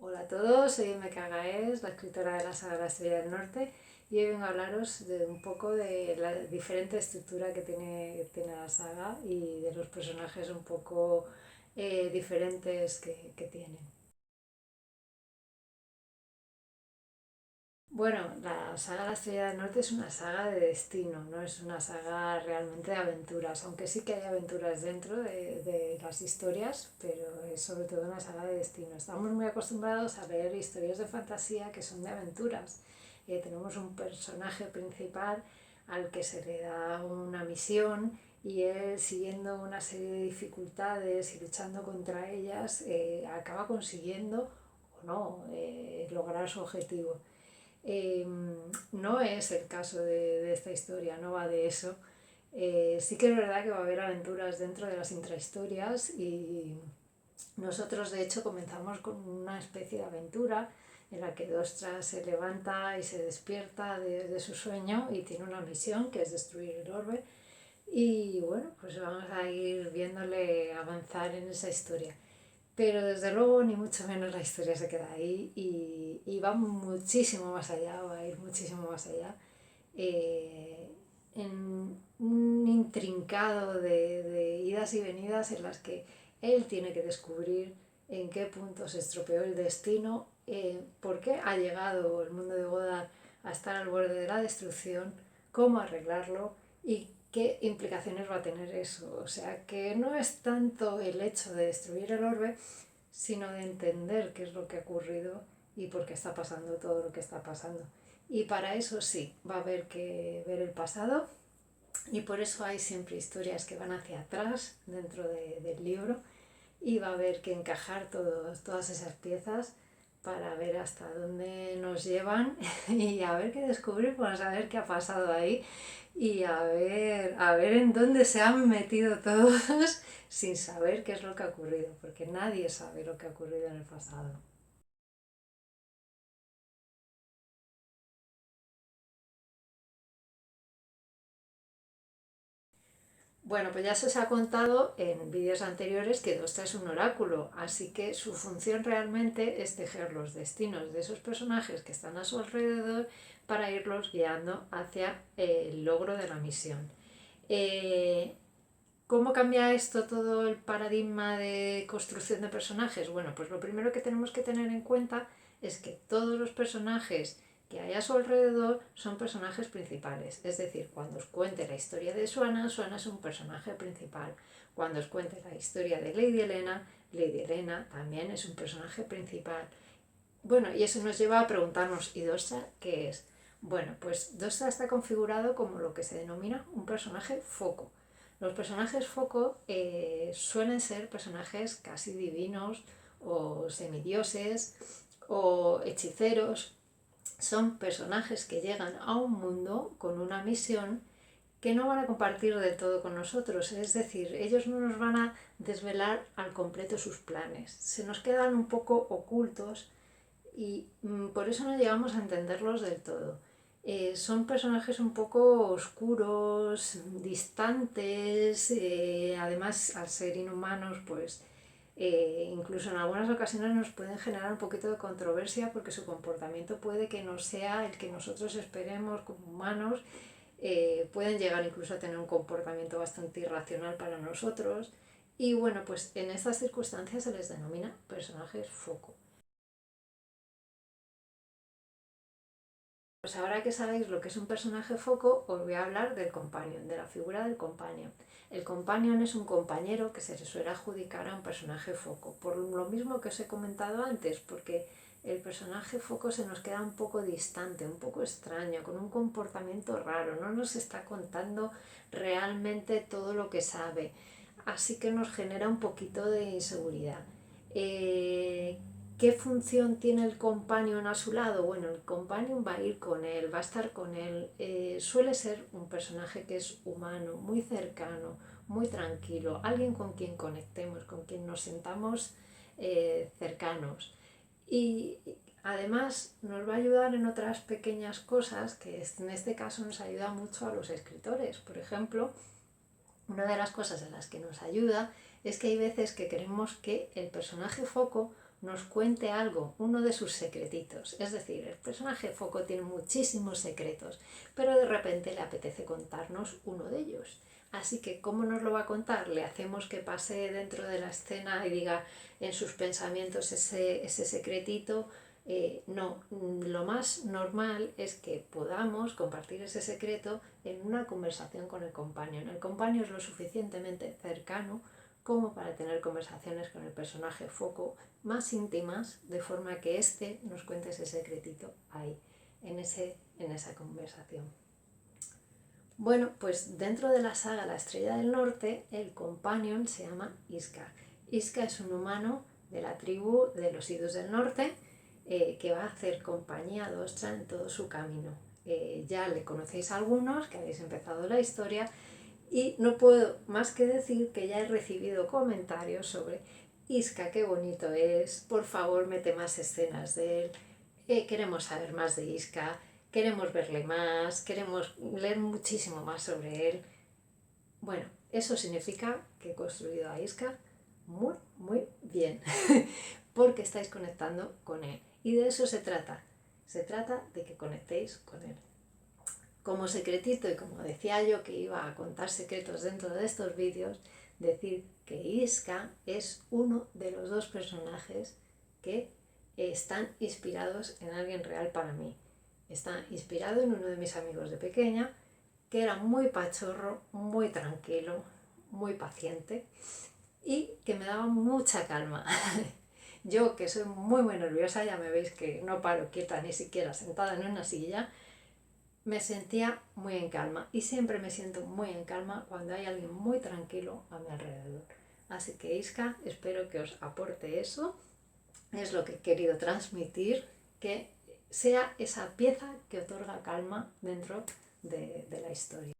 Hola a todos, soy Meca Gaes, la escritora de la saga La Estrella del Norte, y hoy vengo a hablaros de un poco de la diferente estructura que tiene la saga y de los personajes un poco diferentes que tienen. Bueno, la saga La Estrella del Norte es una saga de destino, no es una saga realmente de aventuras, aunque sí que hay aventuras dentro de las historias, pero es sobre todo una saga de destino. Estamos muy acostumbrados a ver historias de fantasía que son de aventuras. Tenemos un personaje principal al que se le da una misión y él, siguiendo una serie de dificultades y luchando contra ellas, acaba consiguiendo o no lograr su objetivo. Eh, no es el caso de esta historia, no va de eso. Sí que es verdad que va a haber aventuras dentro de las intrahistorias y nosotros de hecho comenzamos con una especie de aventura en la que Dostra se levanta y se despierta de su sueño y tiene una misión que es destruir el orbe y bueno, pues vamos a ir viéndole avanzar en esa historia. Pero desde luego ni mucho menos la historia se queda ahí y va muchísimo más allá, va a ir muchísimo más allá. eh, en un intrincado de idas y venidas en las que él tiene que descubrir en qué punto se estropeó el destino, por qué ha llegado el mundo de Godard a estar al borde de la destrucción, cómo arreglarlo y qué implicaciones va a tener eso. O sea, que no es tanto el hecho de destruir el orbe, sino de entender qué es lo que ha ocurrido y por qué está pasando todo lo que está pasando. Y para eso sí, va a haber que ver el pasado y por eso hay siempre historias que van hacia atrás dentro del libro y va a haber que encajar todas esas piezas para ver hasta dónde nos llevan y a ver qué descubrimos, a ver qué ha pasado ahí y a ver en dónde se han metido todos sin saber qué es lo que ha ocurrido, porque nadie sabe lo que ha ocurrido en el pasado. Bueno, pues ya se os ha contado en vídeos anteriores que Dostra es un oráculo, así que su función realmente es tejer los destinos de esos personajes que están a su alrededor para irlos guiando hacia el logro de la misión. Eh, ¿Cómo cambia esto todo el paradigma de construcción de personajes? Bueno, pues lo primero que tenemos que tener en cuenta es que todos los personajes que hay a su alrededor son personajes principales. Es decir, cuando os cuente la historia de Suana, Suana es un personaje principal. Cuando os cuente la historia de Lady Elena también es un personaje principal. Bueno, y eso nos lleva a preguntarnos, ¿y Dostra qué es? Bueno, pues Dostra está configurado como lo que se denomina un personaje foco. Los personajes foco suelen ser personajes casi divinos o semidioses o hechiceros. Son personajes que llegan a un mundo con una misión que no van a compartir del todo con nosotros, es decir, ellos no nos van a desvelar al completo sus planes, se nos quedan un poco ocultos y por eso no llegamos a entenderlos del todo. Son personajes un poco oscuros, distantes, además al ser inhumanos, pues incluso en algunas ocasiones nos pueden generar un poquito de controversia porque su comportamiento puede que no sea el que nosotros esperemos como humanos, pueden llegar incluso a tener un comportamiento bastante irracional para nosotros y bueno, pues en estas circunstancias se les denomina personajes foco. Pues ahora que sabéis lo que es un personaje foco, os voy a hablar del companion, de la figura del companion. El companion es un compañero que se le suele adjudicar a un personaje foco, por lo mismo que os he comentado antes, porque el personaje foco se nos queda un poco distante, un poco extraño, con un comportamiento raro, no nos está contando realmente todo lo que sabe, así que nos genera un poquito de inseguridad. Eh, ¿Qué función tiene el companion a su lado? Bueno, el companion va a ir con él, va a estar con él. Suele ser un personaje que es humano, muy cercano, muy tranquilo, alguien con quien conectemos, con quien nos sentamos cercanos. Y además nos va a ayudar en otras pequeñas cosas que en este caso nos ayuda mucho a los escritores. Por ejemplo, una de las cosas en las que nos ayuda es que hay veces que queremos que el personaje foco nos cuente algo, uno de sus secretitos. Es decir, el personaje foco tiene muchísimos secretos, pero de repente le apetece contarnos uno de ellos. Así que, ¿cómo nos lo va a contar? ¿Le hacemos que pase dentro de la escena y diga en sus pensamientos ese secretito? No, lo más normal es que podamos compartir ese secreto en una conversación con el companion. El companion es lo suficientemente cercano como para tener conversaciones con el personaje foco más íntimas, de forma que éste nos cuente ese secretito ahí, en esa conversación. Bueno, pues dentro de la saga La Estrella del Norte, el companion se llama Iska. Iska es un humano de la tribu de los Idus del Norte que va a hacer compañía a Dostra en todo su camino. Ya le conocéis a algunos, que habéis empezado la historia, y no puedo más que decir que ya he recibido comentarios sobre Iska, qué bonito es, por favor mete más escenas de él, queremos saber más de Iska, queremos verle más, queremos leer muchísimo más sobre él. Bueno, eso significa que he construido a Iska muy, muy bien, porque estáis conectando con él. Y de eso se trata de que conectéis con él. Como secretito, y como decía yo que iba a contar secretos dentro de estos vídeos, decir que Iska es uno de los dos personajes que están inspirados en alguien real para mí. Está inspirado en uno de mis amigos de pequeña, que era muy pachorro, muy tranquilo, muy paciente y que me daba mucha calma. Yo, que soy muy nerviosa, ya me veis que no paro quieta ni siquiera sentada en una silla, me sentía muy en calma y siempre me siento muy en calma cuando hay alguien muy tranquilo a mi alrededor. Así que Iska, espero que os aporte eso, es lo que he querido transmitir, que sea esa pieza que otorga calma dentro de la historia.